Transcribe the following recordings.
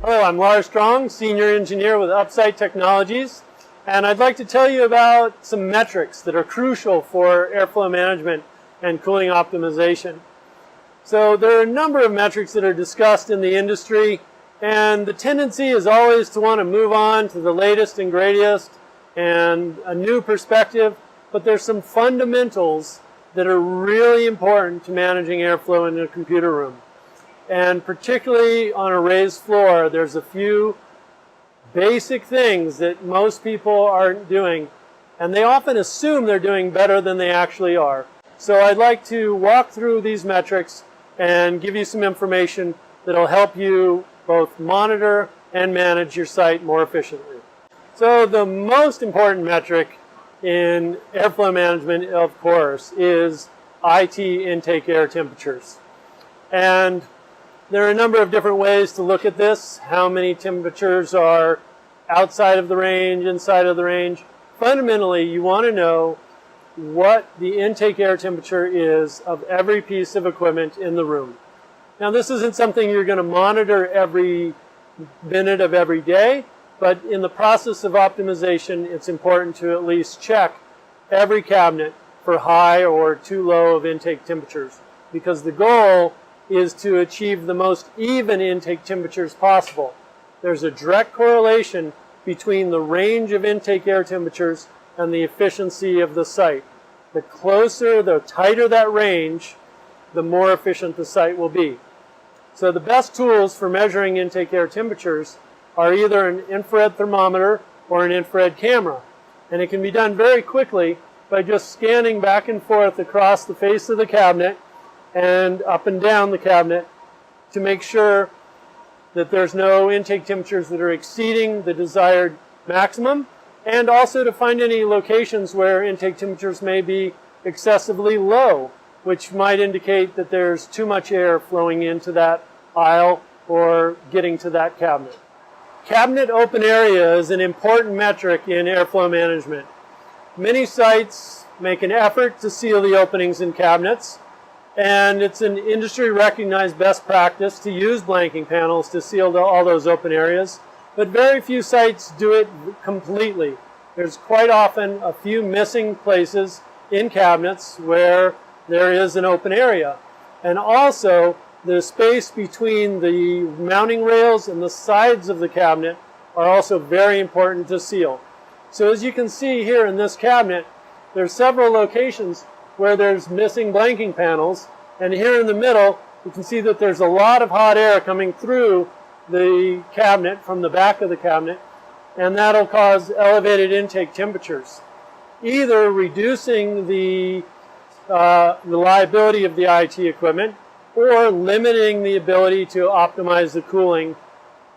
Hello, I'm Lars Strong, Senior Engineer with Upsite Technologies, and I'd like to tell you about some metrics that are crucial for airflow management and cooling optimization. So there are a number of metrics that are discussed in the industry, and the tendency is always to want to move on to the latest and greatest and a new perspective, but there's some fundamentals that are really important to managing airflow in a computer room. And particularly on a raised floor, there's a few basic things that most people aren't doing, and they often assume they're doing better than they actually are. So I'd like to walk through these metrics and give you some information that'll help you both monitor and manage your site more efficiently. So the most important metric in airflow management, of course, is IT intake air temperatures. And there are a number of different ways to look at this. How many temperatures are outside of the range, inside of the range. Fundamentally, you want to know what the intake air temperature is of every piece of equipment in the room. Now, this isn't something you're going to monitor every minute of every day, but in the process of optimization, it's important to at least check every cabinet for high or too low of intake temperatures, because the goal is to achieve the most even intake temperatures possible. There's a direct correlation between the range of intake air temperatures and the efficiency of the site. The closer, the tighter that range, the more efficient the site will be. So the best tools for measuring intake air temperatures are either an infrared thermometer or an infrared camera. And it can be done very quickly by just scanning back and forth across the face of the cabinet and up and down the cabinet to make sure that there's no intake temperatures that are exceeding the desired maximum, and also to find any locations where intake temperatures may be excessively low, which might indicate that there's too much air flowing into that aisle or getting to that cabinet. Cabinet open area is an important metric in airflow management. Many sites make an effort to seal the openings in cabinets, and it's an industry-recognized best practice to use blanking panels to seal all those open areas, but very few sites do it completely. There's quite often a few missing places in cabinets where there is an open area. And also, the space between the mounting rails and the sides of the cabinet are also very important to seal. So as you can see here in this cabinet, there's several locations where there's missing blanking panels, and here in the middle you can see that there's a lot of hot air coming through the cabinet from the back of the cabinet, and that'll cause elevated intake temperatures, either reducing the reliability of the IT equipment or limiting the ability to optimize the cooling,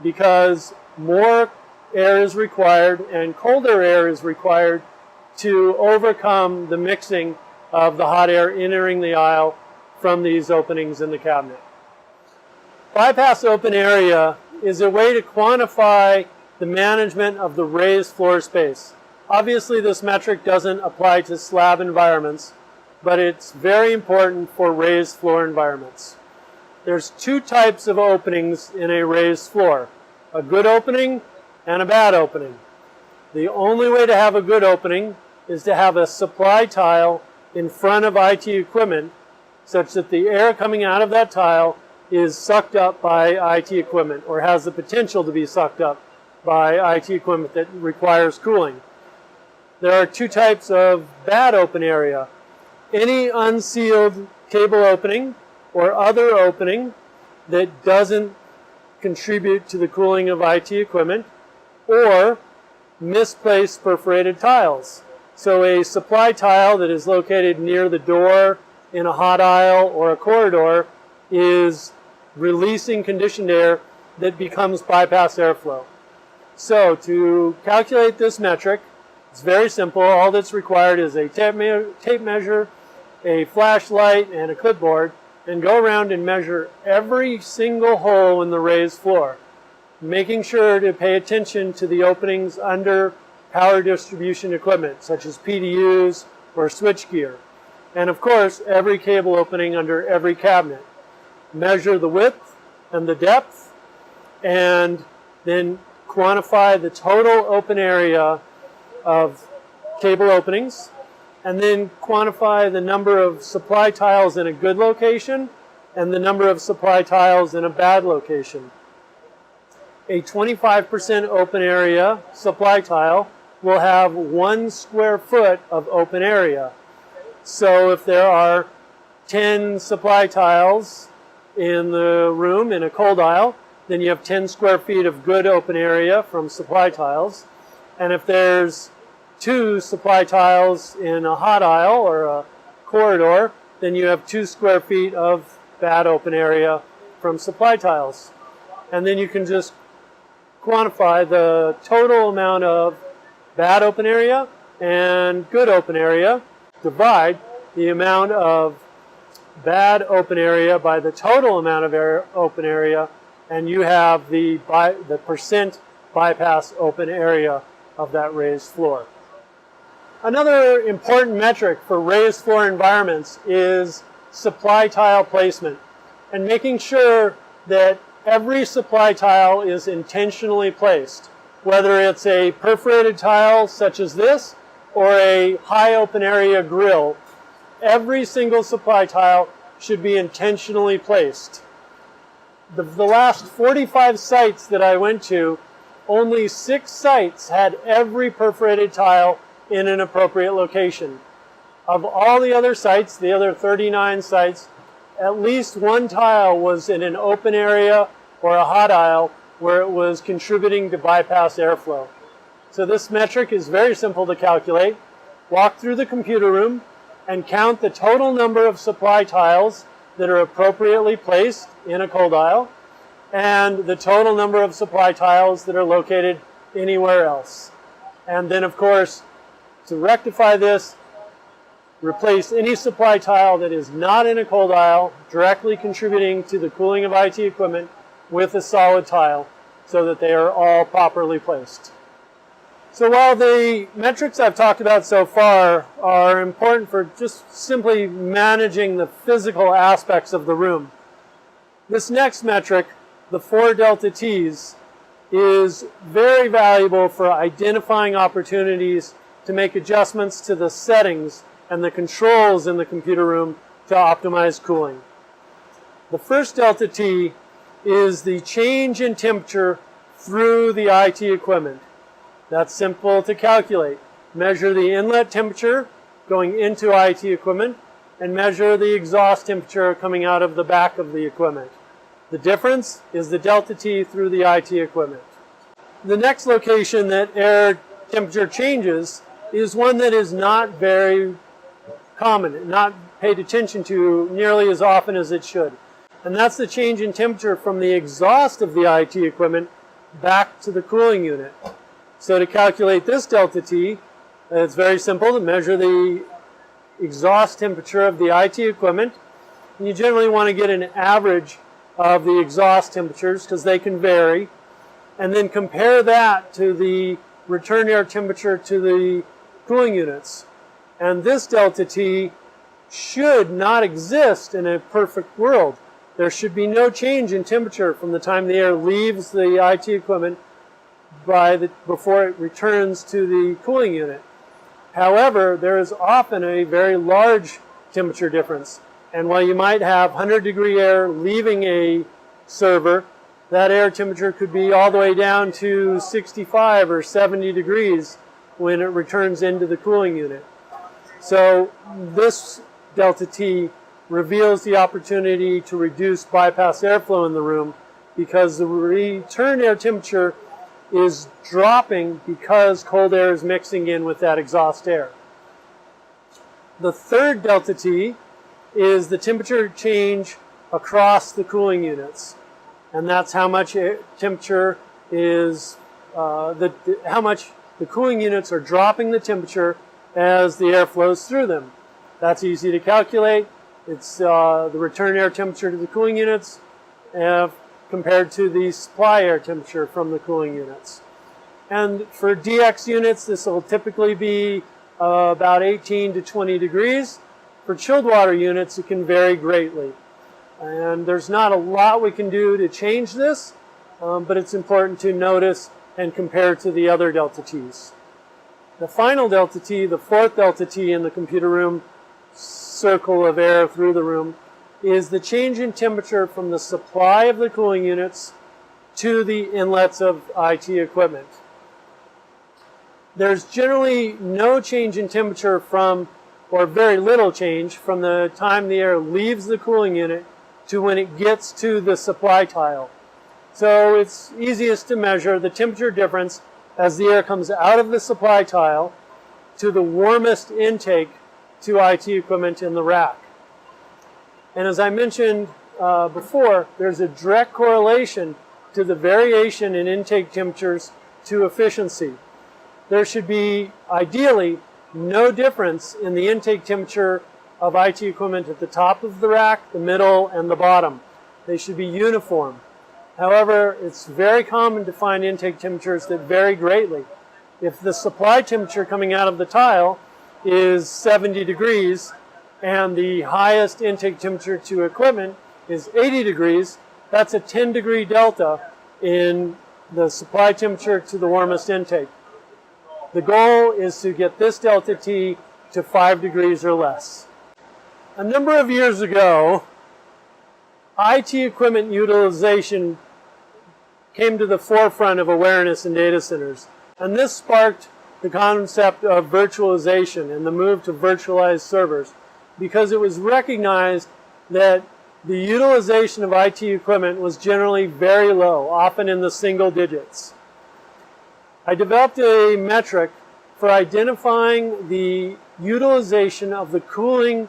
because more air is required and colder air is required to overcome the mixing of the hot air entering the aisle from these openings in the cabinet. Bypass open area is a way to quantify the management of the raised floor space. Obviously, this metric doesn't apply to slab environments, but it's very important for raised floor environments. There's two types of openings in a raised floor: a good opening and a bad opening. The only way to have a good opening is to have a supply tile in front of IT equipment such that the air coming out of that tile is sucked up by IT equipment, or has the potential to be sucked up by IT equipment that requires cooling. There are two types of bad open area: any unsealed cable opening or other opening that doesn't contribute to the cooling of IT equipment, or misplaced perforated tiles. So a supply tile that is located near the door in a hot aisle or a corridor is releasing conditioned air that becomes bypass airflow. So to calculate this metric, it's very simple. All that's required is a tape measure, a flashlight, and a clipboard, and go around and measure every single hole in the raised floor, making sure to pay attention to the openings under power distribution equipment, such as PDUs or switchgear. And of course, every cable opening under every cabinet. Measure the width and the depth, and then quantify the total open area of cable openings, and then quantify the number of supply tiles in a good location and the number of supply tiles in a bad location. A 25% open area supply tile will have 1 square foot of open area. So if there are 10 supply tiles in the room in a cold aisle, then you have 10 square feet of good open area from supply tiles. And if there's 2 supply tiles in a hot aisle or a corridor, then you have 2 square feet of bad open area from supply tiles. And then you can just quantify the total amount of bad open area and good open area, divide the amount of bad open area by the total amount of open area, and you have the percent bypass open area of that raised floor. Another important metric for raised floor environments is supply tile placement, and making sure that every supply tile is intentionally placed, whether it's a perforated tile such as this or a high open area grill. Every single supply tile should be intentionally placed. The last 45 sites that I went to, only 6 sites had every perforated tile in an appropriate location. Of all the other sites, the other 39 sites, at least 1 tile was in an open area or a hot aisle where it was contributing to bypass airflow. So this metric is very simple to calculate. Walk through the computer room and count the total number of supply tiles that are appropriately placed in a cold aisle and the total number of supply tiles that are located anywhere else. And then, of course, to rectify this, replace any supply tile that is not in a cold aisle, directly contributing to the cooling of IT equipment, with a solid tile so that they are all properly placed. So while the metrics I've talked about so far are important for just simply managing the physical aspects of the room, this next metric, the 4 delta T's, is very valuable for identifying opportunities to make adjustments to the settings and the controls in the computer room to optimize cooling. The first delta T is the change in temperature through the IT equipment. That's simple to calculate. Measure the inlet temperature going into IT equipment and measure the exhaust temperature coming out of the back of the equipment. The difference is the delta T through the IT equipment. The next location that air temperature changes is one that is not very common, not paid attention to nearly as often as it should. And that's the change in temperature from the exhaust of the IT equipment back to the cooling unit. So to calculate this delta T, it's very simple to measure the exhaust temperature of the IT equipment. And you generally want to get an average of the exhaust temperatures because they can vary. And then compare that to the return air temperature to the cooling units. And this delta T should not exist in a perfect world. There should be no change in temperature from the time the air leaves the IT equipment before it returns to the cooling unit. However, there is often a very large temperature difference. And while you might have 100-degree air leaving a server, that air temperature could be all the way down to 65 or 70 degrees when it returns into the cooling unit. So this delta T reveals the opportunity to reduce bypass airflow in the room because the return air temperature is dropping because cold air is mixing in with that exhaust air. The third delta T is the temperature change across the cooling units. And that's how much temperature is, how much the cooling units are dropping the temperature as the air flows through them. That's easy to calculate. It's the return air temperature to the cooling units compared to the supply air temperature from the cooling units. And for DX units, this will typically be about 18 to 20 degrees. For chilled water units, it can vary greatly. And there's not a lot we can do to change this, but it's important to notice and compare to the other delta T's. The final delta T, the fourth delta T in the computer room circle of air through the room, is the change in temperature from the supply of the cooling units to the inlets of IT equipment. There's generally no change in temperature from, or very little change, from the time the air leaves the cooling unit to when it gets to the supply tile. So it's easiest to measure the temperature difference as the air comes out of the supply tile to the warmest intake to IT equipment in the rack. And as I mentioned before, there's a direct correlation to the variation in intake temperatures to efficiency. There should be, ideally, no difference in the intake temperature of IT equipment at the top of the rack, the middle, and the bottom. They should be uniform. However, it's very common to find intake temperatures that vary greatly. If the supply temperature coming out of the tile is 70 degrees and the highest intake temperature to equipment is 80 degrees, that's a 10-degree delta in the supply temperature to the warmest intake. The goal is to get this delta T to 5 degrees or less. A number of years ago, IT equipment utilization came to the forefront of awareness in data centers. And this sparked the concept of virtualization and the move to virtualized servers, because it was recognized that the utilization of IT equipment was generally very low, often in the single digits. I developed a metric for identifying the utilization of the cooling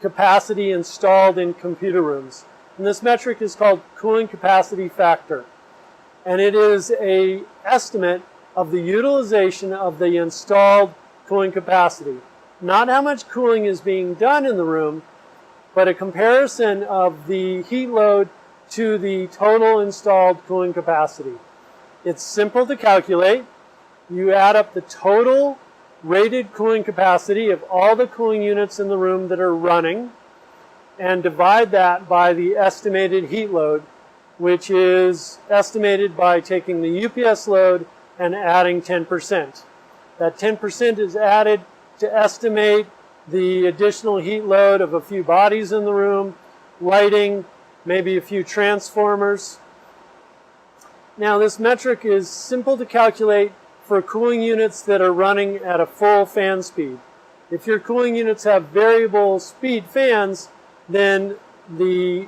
capacity installed in computer rooms. And this metric is called cooling capacity factor. And it is an estimate of the utilization of the installed cooling capacity. Not how much cooling is being done in the room, but a comparison of the heat load to the total installed cooling capacity. It's simple to calculate. You add up the total rated cooling capacity of all the cooling units in the room that are running and divide that by the estimated heat load, which is estimated by taking the UPS load and adding 10%. That 10% is added to estimate the additional heat load of a few bodies in the room, lighting, maybe a few transformers. Now, this metric is simple to calculate for cooling units that are running at a full fan speed. If your cooling units have variable speed fans, then the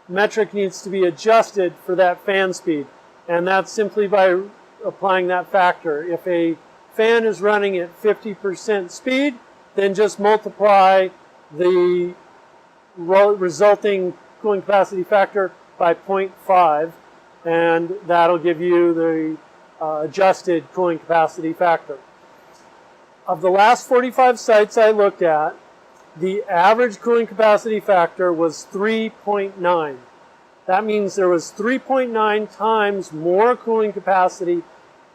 metric needs to be adjusted for that fan speed. And that's simply by applying that factor. If a fan is running at 50% speed, then just multiply the resulting cooling capacity factor by 0.5, and that'll give you the adjusted cooling capacity factor. Of the last 45 sites I looked at, the average cooling capacity factor was 3.9. That means there was 3.9 times more cooling capacity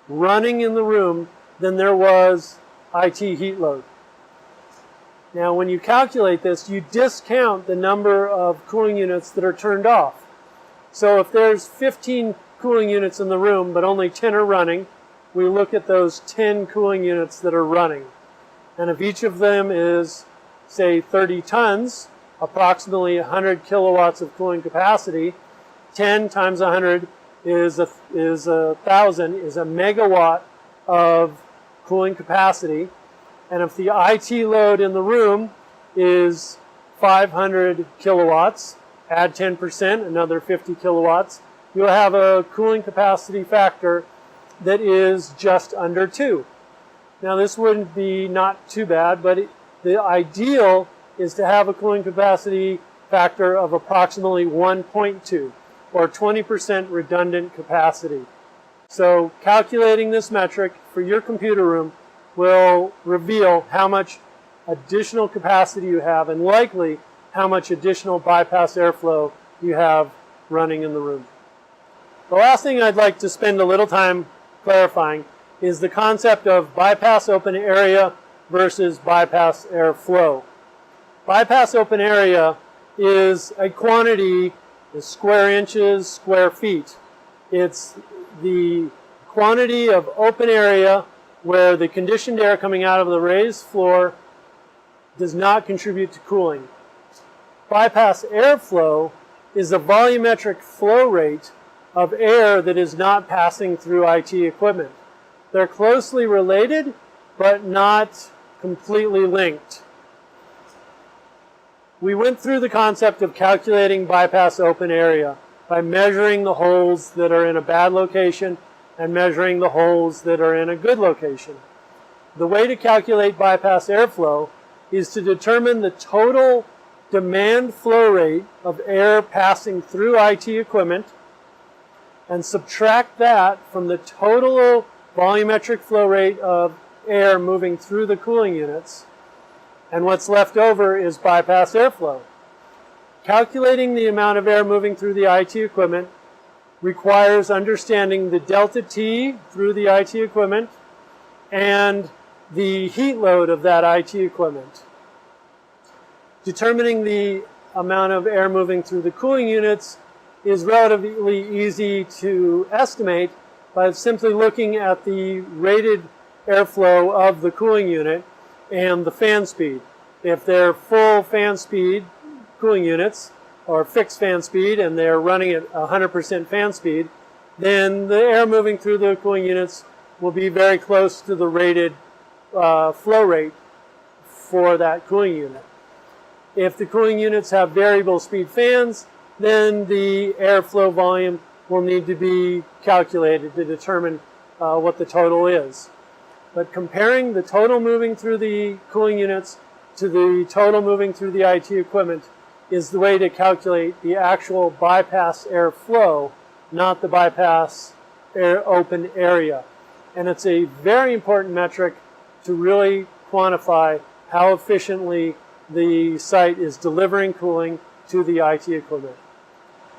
running in the room than there was IT heat load. Now, when you calculate this, you discount the number of cooling units that are turned off. So if there's 15 cooling units in the room, but only 10 are running, we look at those 10 cooling units that are running. And if each of them is, say, 30 tons, approximately 100 kilowatts of cooling capacity, 10 times 100 is 1,000, is a megawatt of cooling capacity. And if the IT load in the room is 500 kilowatts, add 10%, another 50 kilowatts, you'll have a cooling capacity factor that is just under 2. Now, this wouldn't be not too bad, but the ideal is to have a cooling capacity factor of approximately 1.2, or 20% redundant capacity. So calculating this metric for your computer room will reveal how much additional capacity you have, and likely how much additional bypass airflow you have running in the room. The last thing I'd like to spend a little time clarifying is the concept of bypass open area versus bypass airflow. Bypass open area is a quantity, is square inches, square feet. It's the quantity of open area where the conditioned air coming out of the raised floor does not contribute to cooling. Bypass airflow is the volumetric flow rate of air that is not passing through IT equipment. They're closely related, but not completely linked. We went through the concept of calculating bypass open area by measuring the holes that are in a bad location and measuring the holes that are in a good location. The way to calculate bypass airflow is to determine the total demand flow rate of air passing through IT equipment and subtract that from the total volumetric flow rate of air moving through the cooling units, and what's left over is bypass airflow. Calculating the amount of air moving through the IT equipment requires understanding the delta T through the IT equipment and the heat load of that IT equipment. Determining the amount of air moving through the cooling units is relatively easy to estimate by simply looking at the rated airflow of the cooling unit and the fan speed. If they're full fan speed cooling units or fixed fan speed and they're running at 100% fan speed, then the air moving through the cooling units will be very close to the rated flow rate for that cooling unit. If the cooling units have variable speed fans, then the airflow volume will need to be calculated to determine what the total is. But comparing the total moving through the cooling units to the total moving through the IT equipment is the way to calculate the actual bypass airflow, not the bypass air open area. And it's a very important metric to really quantify how efficiently the site is delivering cooling to the IT equipment.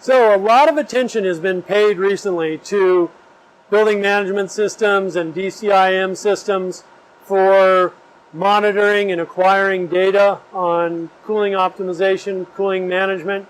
So a lot of attention has been paid recently to building management systems and DCIM systems for monitoring and acquiring data on cooling optimization, cooling management.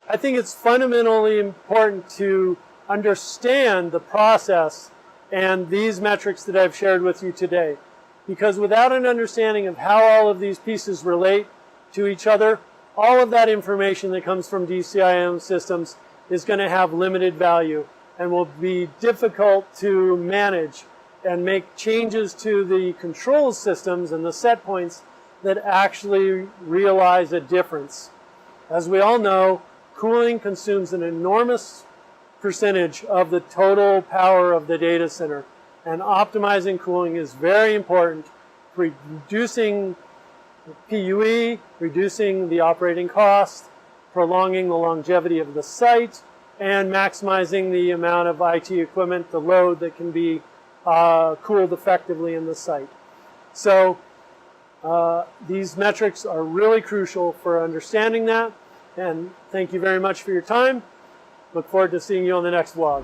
I think it's fundamentally important to understand the process and these metrics that I've shared with you today. Because without an understanding of how all of these pieces relate to each other, all of that information that comes from DCIM systems is going to have limited value and will be difficult to manage and make changes to the control systems and the set points that actually realize a difference. As we all know, cooling consumes an enormous percentage of the total power of the data center, and optimizing cooling is very important for reducing PUE, reducing the operating cost, prolonging the longevity of the site, and maximizing the amount of IT equipment, the load that can be cooled effectively in the site. So these metrics are really crucial for understanding that, and thank you very much for your time. Look forward to seeing you on the next vlog.